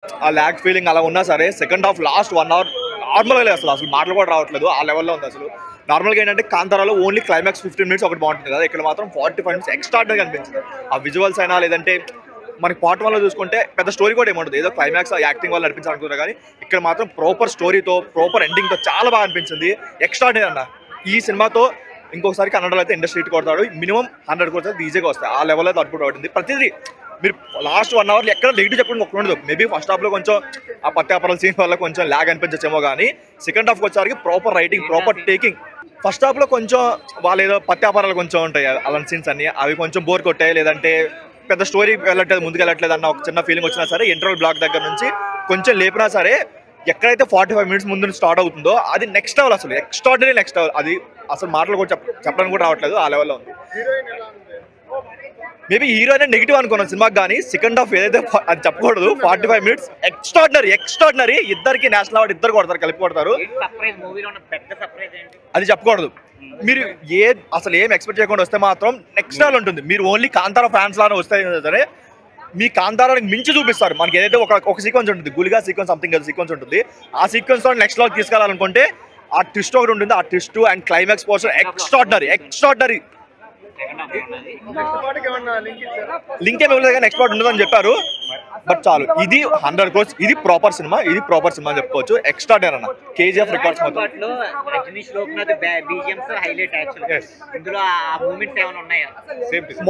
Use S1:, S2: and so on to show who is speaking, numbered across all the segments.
S1: ఆ lag feeling అలా ఉన్నా సరే సెకండ్ హాఫ్ లాస్ట్ 1 అవర్ నార్మల్గా లేదు, అసలు మాటలు కూడా రావట్లేదు, ఆ లెవెల్లో ఉంది అసలు. నార్మల్గా ఏంటంటే కాంతారాలో ఓన్లీ క్లైమాక్స్ 15 మినిట్స్ ఒకటి బాగుంటుంది కదా, ఇక్కడ మాత్రం 45 మినిట్స్ ఎక్స్ట్రాడినరీగా అనిపించింది. ఆ విజువల్స్ అయినా లేదంటే మనకి పార్ట్ 1లో చూసుకుంటే పెద్ద స్టోరీ కూడా ఏముంటుంది, ఏదో క్లైమాక్స్ యాక్టింగ్ వాళ్ళు నడిపించాలనుకుంటారు, కానీ ఇక్కడ మాత్రం ప్రాపర్ స్టోరీతో ప్రాపర్ ఎండింగ్తో చాలా బాగా అనిపించింది. ఎక్స్ట్రాడినరీ అన్న. ఈ సినిమాతో ఇంకొకసారి కన్నడలో అయితే ఇండస్ట్రీ కొడతాడు, మినిమం 100 కోర్స్ అయితే ఈజీగా వస్తాయి, ఆ లెవెల్లో అయితే అద్భుతం అవుతుంది. ప్రతిదీ మీరు లాస్ట్ 1 అవర్లో ఎక్కడ నెగిటివ్ చెప్పడం ఒక ఉండదు. మేబీ ఫస్ట్ హాఫ్లో కొంచెం ఆ పత్యాపరాల సీన్ వల్ల కొంచెం ల్యాగ్ అనిపించచ్చేమో, కానీ సెకండ్ హాఫ్కి వచ్చేసరికి proper writing, proper taking. First హాఫ్లో కొంచెం వాళ్ళు ఏదో పత్యాపరాలు కొంచెం ఉంటాయి అలాంటి సీన్స్ అన్ని, అవి కొంచెం బోర్ కొట్టాయి, లేదంటే పెద్ద స్టోరీ వెళ్ళట్లేదు, ముందుకు వెళ్ళట్లేదు అన్న ఒక చిన్న ఫీలింగ్ వచ్చినా సరే ఇంటర్వల్ బ్లాక్ దగ్గర నుంచి కొంచెం లేపినా సరే ఎక్కడైతే 45 మినిట్స్ ముందు స్టార్ట్ అవుతుందో అది నెక్స్ట్ లెవెల్, అసలు ఎక్స్ట్రాడినరీ నెక్స్ట్ లెవెల్. అది అసలు మాటలు కూడా చెప్పడానికి కూడా రావట్లేదు, ఆ లెవెల్లో ఉంది. మేబీ హీరోయిన్ నెగిటివ్ అనుకున్నాను సినిమాకి, కానీ సెకండ్ హాఫ్ ఏదైతే అది చెప్పకూడదు, 45 మినిట్స్ ఎక్స్ట్రాడినరీ. ఇద్దరికి నేషనల్ అవార్డు ఇద్దరు కొడతారు, కలిపి కొడతారు, అది చెప్పకూడదు. మీరు అసలు ఏం ఎక్స్పెక్ట్ చేయకుండా వస్తే మాత్రం నెక్స్ట్ లెవెల్ ఉంటుంది. మీరు ఓన్లీ కాంతారా ఫ్యాన్స్ లాగా వస్తే సరే మీ కాంతారానికి మించి చూపిస్తారు. మనకి ఏదైతే ఒక సీక్వెన్స్ ఉంటుంది, గులిగా సీక్వెన్స్ సంథింగ్ సీక్వెన్స్ ఉంటుంది, ఆ సీక్వెన్స్ తో నెక్స్ట్ లెవెల్ తీసుకెళ్లాలనుకుంటే ఆ ట్విస్ట్ ఒకటి ఉంటుంది, ఆ twist and climax portion extraordinary. Link ఏమి ఇవ్వలేదు కానీ నెక్స్ట్ పార్ట్ ఉండదని చెప్పారు, బట్ చాలు. ఇది 100 కోర్స్, ఇది ప్రాపర్ సినిమా అని చెప్పుకోవచ్చు. ఎక్స్ట్రాడినరీ అన్న. కేజీఎఫ్ రికార్డ్స్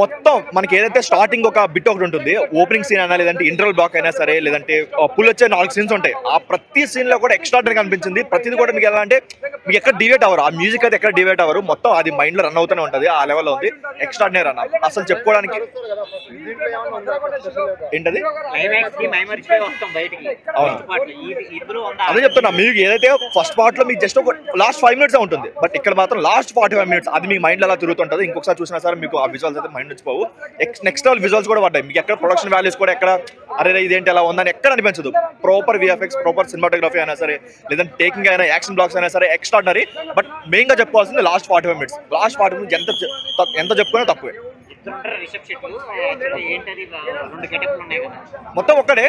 S1: మొత్తం మనకి ఏదైతే స్టార్టింగ్ ఒక బిట్ ఒకటి ఉంటుంది, ఓపెనింగ్ సీన్ అయినా లేదంటే ఇంటర్వల్ బ్లాక్ అయినా సరే, లేదంటే పుల్ వచ్చే 4 సీన్స్ ఉంటాయి, ఆ ప్రతి సీన్ లో కూడా ఎక్స్ట్రాడినరీ అనిపించింది. ప్రతిది కూడా మీకు ఎలా అంటే మీకు ఎక్కడ డివేట్ అవ్వరు, ఆ మ్యూజిక్ అయితే ఎక్కడ డివేట్ అవ్వరు, మొత్తం అది మైండ్ లో రన్ అవుతూనే ఉంటుంది, ఆ లెవెల్లో ఉంది. ఎక్స్ట్రాడినరీ అన్న. అసలు చెప్పుకోవడానికి ఏంటది, అదే చెప్తున్నా మీకు. ఏదైతే ఫస్ట్ పార్ట్ లో మీకు జస్ట్ ఒక లాస్ట్ 5 మినిట్స్ ఉంటుంది, బట్ ఇక్కడ మాత్రం లాస్ట్ 45 మినిట్స్ అది మీ మైండ్ లో అలా తిరుగుతుంటుంది. ఇంకొకసారి చూసినా సరే మీకు ఆ విజువల్స్ అయితే మైండ్ నుంచి పోవు. నెక్స్ట్ లెవెల్ విజువల్స్ కూడా పడ్డాయి మీకు, ఎక్కడ ప్రొడక్షన్ వాల్యూస్ కూడా ఎక్కడ అరే ఇదేంటి అలా ఉందని ఎక్కడ అనిపించదు. ప్రాపర్ విఎఫ్ఎక్స్, ప్రాపర్ సినిమాటోగ్రఫీ అయినా సరే, లేదంటే టేకింగ్ అయినా, యాక్షన్ బ్లాక్స్ అయినా సరే ఎక్స్ట్రాడినరీ. బట్ మెయిన్ గా చెప్పుకోవాల్సింది లాస్ట్ 45 మినిట్స్. లాస్ట్ 40 మినిట్స్ ఎంత చెప్పుకున్నా తక్కువే. మొత్తం ఒక్కడే,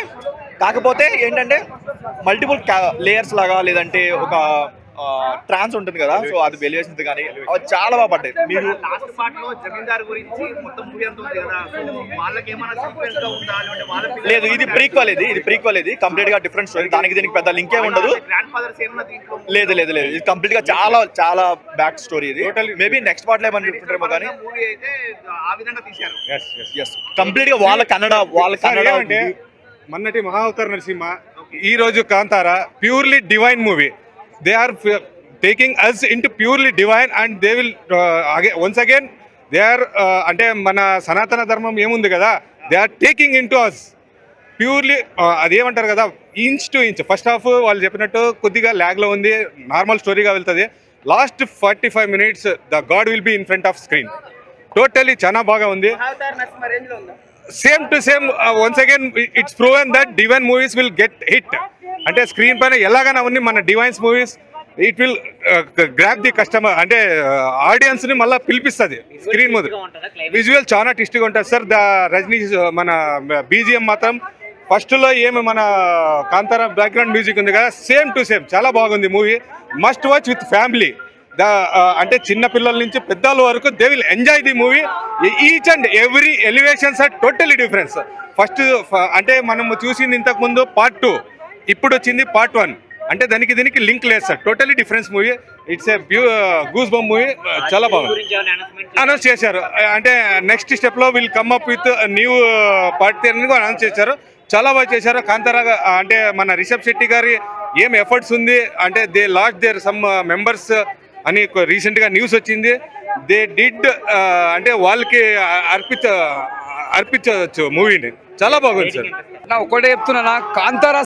S1: కాకపోతే ఏంటంటే మల్టిపుల్ లేయర్స్ లాగా, లేదంటే ఒక ట్రాన్స్ ఉంటుంది కదా, సో అది వెలివేషన్స్ కానీ అవి చాలా బాగా పడ్డాయి. మీరు
S2: లాస్ట్ పార్ట్ లో జమీందార్ గురించి మొత్తం మూవీ అంతా ఉంది కదా, సో వాళ్ళకి ఏమైనా సీక్వెన్స్ గా ఉందా అంటే వాళ్ళ
S1: లేదు, ఇది ప్రీక్వల్, ఇది కంప్లీట్ గా డిఫరెంట్ స్టోరీ, దానికి దీనికి పెద్ద లింక్ ఏమి ఉండదు.
S2: గ్రాండ్ ఫాదర్స్ ఏమన్నా దీంట్లో
S1: లేదు, ఇది కంప్లీట్ గా చాలా బ్యాక్ స్టోరీ. ఇది మేబీ నెక్స్ట్ పార్ట్ లో ఏమని చెప్తుంటారేమో కానీ
S2: మూవీ అయితే ఆ విధంగా తీశారు.
S1: కంప్లీట్ గా వాళ్ళ కన్నడ
S3: అంటే మొన్నటి మహావతార నరసింహ, ఈ రోజు Kantara purely divine movie. They are taking us into purely divine and they will once again they are అంటే మన సనాతన ధర్మం ఏముంది కదా, they are taking into us purely అదేమంటారు కదా, inch to inch. First half వాళ్ళు చెప్పినట్టు కొద్దిగా ల్యాగ్లో ఉంది, నార్మల్ స్టోరీగా వెళ్తుంది. Last 45 minutes the God will be in front off screen. Totally చాలా బాగా ఉంది. Same to same once again it's proven that divine movies will get hit. అంటే స్క్రీన్ పైన ఎలాగైనా ఉంది మన divines movies, it will grab the customer, అంటే audience ని మళ్ళీ పిలిపిస్తుంది స్క్రీన్ ముందు. విజువల్ చాలా టేస్టీగా ఉంటుంది సార్. రజనీ మన బీజిఎం మాత్రం ఫస్ట్ లో ఏమి మన కాంతారా బ్యాక్గ్రౌండ్ మ్యూజిక్ ఉంది కదా, సేమ్ టు సేమ్ చాలా బాగుంది movie. Must watch with family. అంటే చిన్న పిల్లల నుంచి పెద్దల వరకు they will enjoy the movie. Each and every elevations are totally difference. First అంటే మనం చూసింది ఇంతకు ముందు పార్ట్ 2, ఇప్పుడు వచ్చింది పార్ట్ 1. అంటే దీనికి లింక్ లేదు sir, totally difference movie. It's a goose bump movie, చాలా బాగుంది. అనౌన్స్ చేశారు, అంటే నెక్స్ట్ స్టెప్ లో will come up with new part 3 అని అనౌన్స్ చేశారు. చాలా బాగా చేశారు. కాంతారా అంటే మన రిషబ్ శెట్టి గారి ఏం ఎఫర్ట్స్ ఉంది అంటే they lost their some members అని రీసెంట్ గా న్యూస్ వచ్చింది. దే డిడ్ అంటే వాళ్ళకి అర్పించవచ్చు మూవీని. చాలా బాగుంది సార్.
S4: ఒకటే చెప్తున్నా, కాంతారా